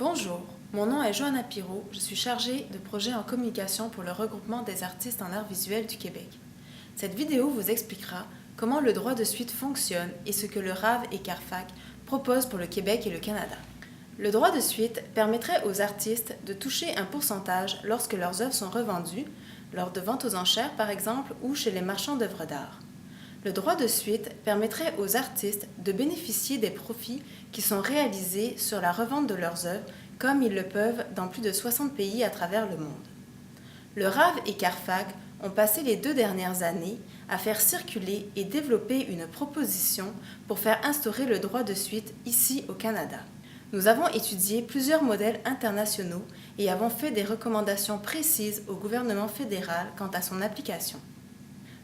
Bonjour, mon nom est Johanna Pirot, je suis chargée de projet en communication pour le regroupement des artistes en art visuel du Québec. Cette vidéo vous expliquera comment le droit de suite fonctionne et ce que le RAV et CARFAC proposent pour le Québec et le Canada. Le droit de suite permettrait aux artistes de toucher un pourcentage lorsque leurs œuvres sont revendues, lors de ventes aux enchères par exemple, ou chez les marchands d'œuvres d'art. Le droit de suite permettrait aux artistes de bénéficier des profits qui sont réalisés sur la revente de leurs œuvres, comme ils le peuvent dans plus de 60 pays à travers le monde. Le RAV et CARFAC ont passé les 2 dernières années à faire circuler et développer une proposition pour faire instaurer le droit de suite ici au Canada. Nous avons étudié plusieurs modèles internationaux et avons fait des recommandations précises au gouvernement fédéral quant à son application.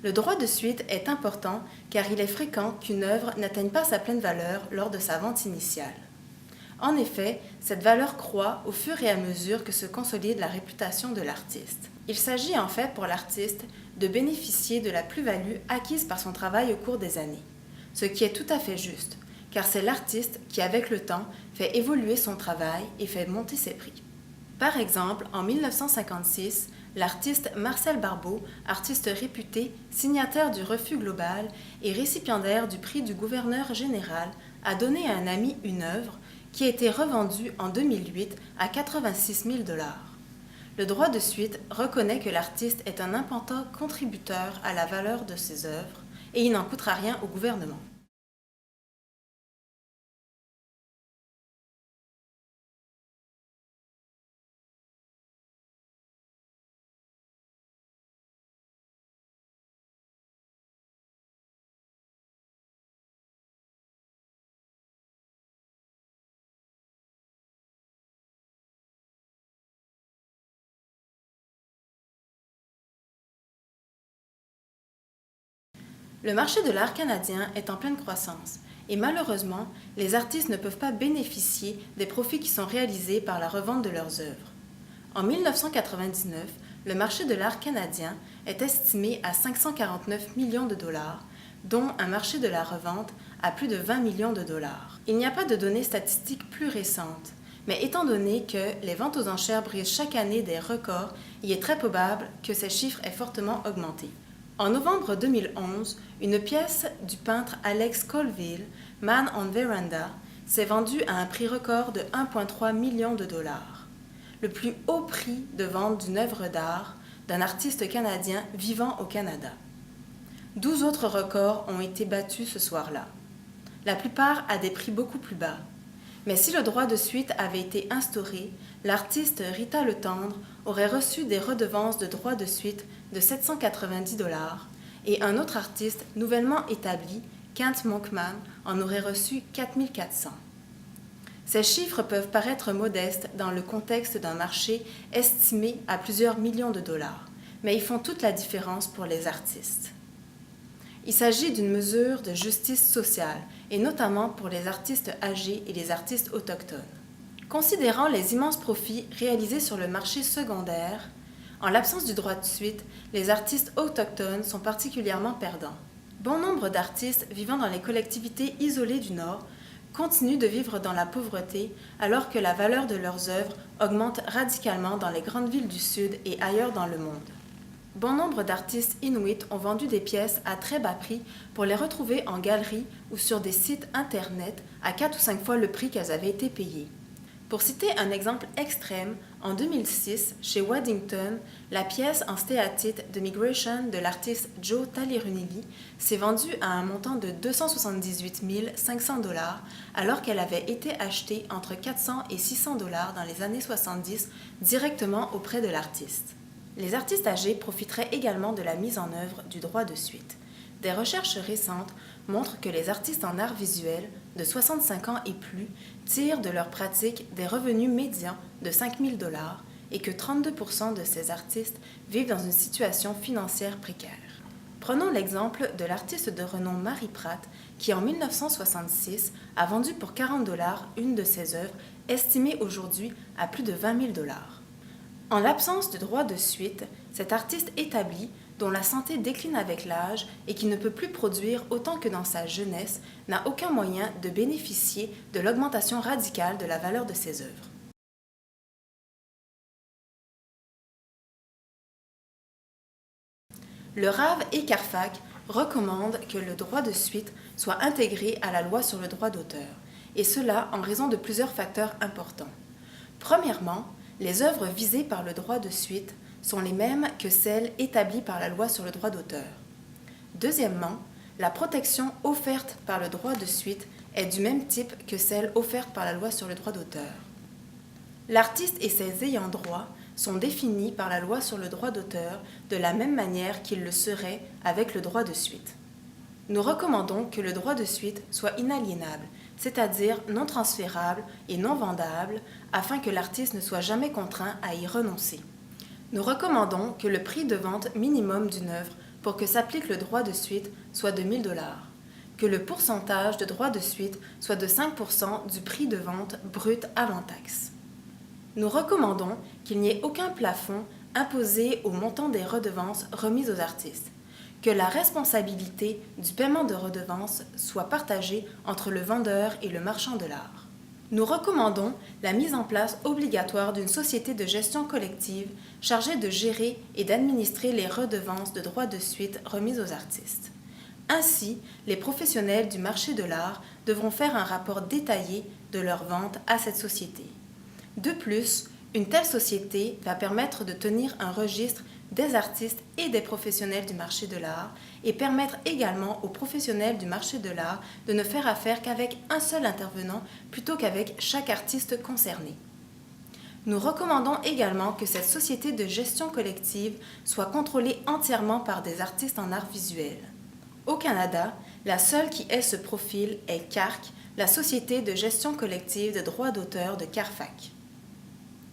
Le droit de suite est important car il est fréquent qu'une œuvre n'atteigne pas sa pleine valeur lors de sa vente initiale. En effet, cette valeur croît au fur et à mesure que se consolide la réputation de l'artiste. Il s'agit en fait pour l'artiste de bénéficier de la plus-value acquise par son travail au cours des années, ce qui est tout à fait juste, car c'est l'artiste qui, avec le temps, fait évoluer son travail et fait monter ses prix. Par exemple, en 1956, l'artiste Marcel Barbeau, artiste réputé, signataire du Refus global et récipiendaire du prix du gouverneur général, a donné à un ami une œuvre qui a été revendue en 2008 à 86 000 $. Le droit de suite reconnaît que l'artiste est un important contributeur à la valeur de ses œuvres et il n'en coûtera rien au gouvernement. Le marché de l'art canadien est en pleine croissance et malheureusement, les artistes ne peuvent pas bénéficier des profits qui sont réalisés par la revente de leurs œuvres. En 1999, le marché de l'art canadien est estimé à 549 millions de dollars, dont un marché de la revente à plus de 20 millions de dollars. Il n'y a pas de données statistiques plus récentes, mais étant donné que les ventes aux enchères brisent chaque année des records, il est très probable que ces chiffres aient fortement augmenté. En novembre 2011, une pièce du peintre Alex Colville, Man on Veranda, s'est vendue à un prix record de 1,3 million de dollars, le plus haut prix de vente d'une œuvre d'art d'un artiste canadien vivant au Canada. 12 autres records ont été battus ce soir-là, la plupart à des prix beaucoup plus bas. Mais si le droit de suite avait été instauré, l'artiste Rita Letendre aurait reçu des redevances de droit de suite de 790 $ et un autre artiste nouvellement établi, Kent Monkman, en aurait reçu 4 400. Ces chiffres peuvent paraître modestes dans le contexte d'un marché estimé à plusieurs millions de dollars, mais ils font toute la différence pour les artistes. Il s'agit d'une mesure de justice sociale, et notamment pour les artistes âgés et les artistes autochtones. Considérant les immenses profits réalisés sur le marché secondaire, en l'absence du droit de suite, les artistes autochtones sont particulièrement perdants. Bon nombre d'artistes vivant dans les collectivités isolées du Nord continuent de vivre dans la pauvreté alors que la valeur de leurs œuvres augmente radicalement dans les grandes villes du Sud et ailleurs dans le monde. Bon nombre d'artistes inuits ont vendu des pièces à très bas prix pour les retrouver en galerie ou sur des sites internet à 4 ou 5 fois le prix qu'elles avaient été payées. Pour citer un exemple extrême, en 2006, chez Waddington, la pièce en stéatite de Migration de l'artiste Joe Talirunili s'est vendue à un montant de 278 500 $ alors qu'elle avait été achetée entre 400 et 600 $ dans les années 70 directement auprès de l'artiste. Les artistes âgés profiteraient également de la mise en œuvre du droit de suite. Des recherches récentes montrent que les artistes en art visuel de 65 ans et plus tirent de leur pratique des revenus médians de 5 000 $ et que 32% de ces artistes vivent dans une situation financière précaire. Prenons l'exemple de l'artiste de renom Marie Pratt qui en 1966 a vendu pour 40 $ une de ses œuvres estimée aujourd'hui à plus de 20 000 $. En l'absence de droit de suite, cet artiste établi, dont la santé décline avec l'âge et qui ne peut plus produire autant que dans sa jeunesse, n'a aucun moyen de bénéficier de l'augmentation radicale de la valeur de ses œuvres. Le RAV et CARFAC recommandent que le droit de suite soit intégré à la loi sur le droit d'auteur, et cela en raison de plusieurs facteurs importants. Premièrement, les œuvres visées par le droit de suite sont les mêmes que celles établies par la loi sur le droit d'auteur. Deuxièmement, la protection offerte par le droit de suite est du même type que celle offerte par la loi sur le droit d'auteur. L'artiste et ses ayants droit sont définis par la loi sur le droit d'auteur de la même manière qu'ils le seraient avec le droit de suite. Nous recommandons que le droit de suite soit inaliénable, c'est-à-dire non transférable et non vendable, afin que l'artiste ne soit jamais contraint à y renoncer. Nous recommandons que le prix de vente minimum d'une œuvre pour que s'applique le droit de suite soit de 1 000 $, que le pourcentage de droit de suite soit de 5% du prix de vente brut avant taxe. Nous recommandons qu'il n'y ait aucun plafond imposé au montant des redevances remises aux artistes, que la responsabilité du paiement de redevances soit partagée entre le vendeur et le marchand de l'art. Nous recommandons la mise en place obligatoire d'une société de gestion collective chargée de gérer et d'administrer les redevances de droits de suite remises aux artistes. Ainsi, les professionnels du marché de l'art devront faire un rapport détaillé de leurs ventes à cette société. De plus, une telle société va permettre de tenir un registre des artistes et des professionnels du marché de l'art et permettre également aux professionnels du marché de l'art de ne faire affaire qu'avec un seul intervenant plutôt qu'avec chaque artiste concerné. Nous recommandons également que cette société de gestion collective soit contrôlée entièrement par des artistes en art visuel. Au Canada, la seule qui ait ce profil est CARC, la société de gestion collective de droits d'auteur de CARFAC.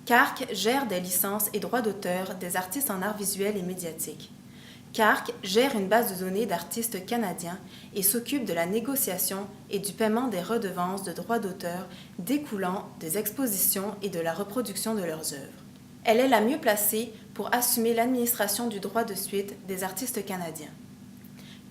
CARC gère des licences et droits d'auteur des artistes en art visuel et médiatique. CARC gère une base de données d'artistes canadiens et s'occupe de la négociation et du paiement des redevances de droits d'auteur découlant des expositions et de la reproduction de leurs œuvres. Elle est la mieux placée pour assumer l'administration du droit de suite des artistes canadiens.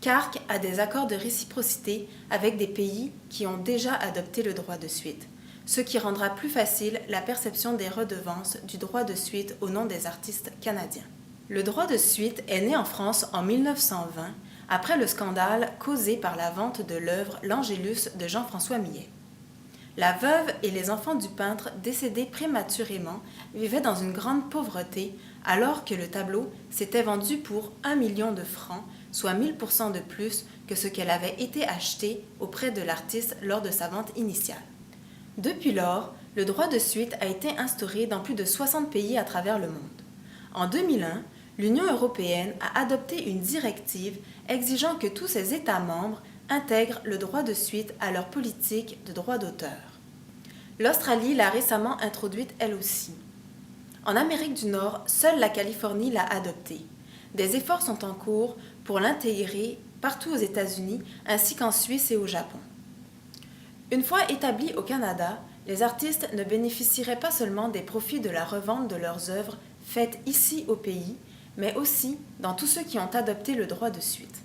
CARC a des accords de réciprocité avec des pays qui ont déjà adopté le droit de suite, ce qui rendra plus facile la perception des redevances du droit de suite au nom des artistes canadiens. Le droit de suite est né en France en 1920, après le scandale causé par la vente de l'œuvre L'Angélus de Jean-François Millet. La veuve et les enfants du peintre décédé prématurément vivaient dans une grande pauvreté alors que le tableau s'était vendu pour 1 million de francs, soit 1000% de plus que ce qu'elle avait été acheté auprès de l'artiste lors de sa vente initiale. Depuis lors, le droit de suite a été instauré dans plus de 60 pays à travers le monde. En 2001, l'Union européenne a adopté une directive exigeant que tous ses États membres intègrent le droit de suite à leur politique de droit d'auteur. L'Australie l'a récemment introduite elle aussi. En Amérique du Nord, seule la Californie l'a adopté. Des efforts sont en cours pour l'intégrer partout aux États-Unis ainsi qu'en Suisse et au Japon. Une fois établis au Canada, les artistes ne bénéficieraient pas seulement des profits de la revente de leurs œuvres faites ici au pays, mais aussi dans tous ceux qui ont adopté le droit de suite.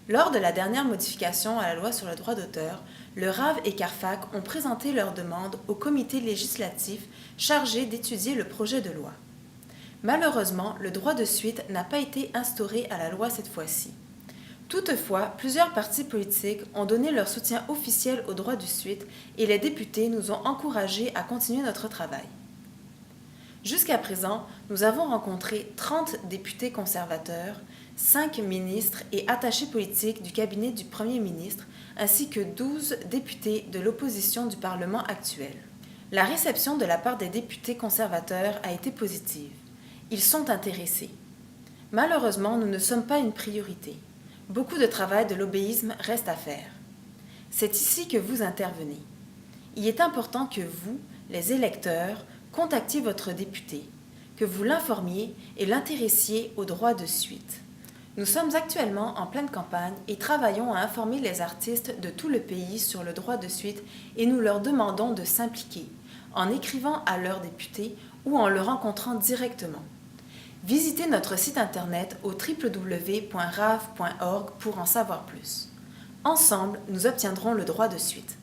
Lors de la dernière modification à la loi sur le droit d'auteur, le RAV et CARFAC ont présenté leur demande au comité législatif chargé d'étudier le projet de loi. Malheureusement, le droit de suite n'a pas été instauré à la loi cette fois-ci. Toutefois, plusieurs partis politiques ont donné leur soutien officiel au droit de suite et les députés nous ont encouragés à continuer notre travail. Jusqu'à présent, nous avons rencontré 30 députés conservateurs, 5 ministres et attachés politiques du cabinet du Premier ministre, ainsi que 12 députés de l'opposition du Parlement actuel. La réception de la part des députés conservateurs a été positive. Ils sont intéressés. Malheureusement, nous ne sommes pas une priorité. Beaucoup de travail de lobbyisme reste à faire. C'est ici que vous intervenez. Il est important que vous, les électeurs, contactiez votre député, que vous l'informiez et l'intéressiez au droit de suite. Nous sommes actuellement en pleine campagne et travaillons à informer les artistes de tout le pays sur le droit de suite et nous leur demandons de s'impliquer, en écrivant à leurs députés ou en le rencontrant directement. Visitez notre site internet au www.rav.org pour en savoir plus. Ensemble, nous obtiendrons le droit de suite.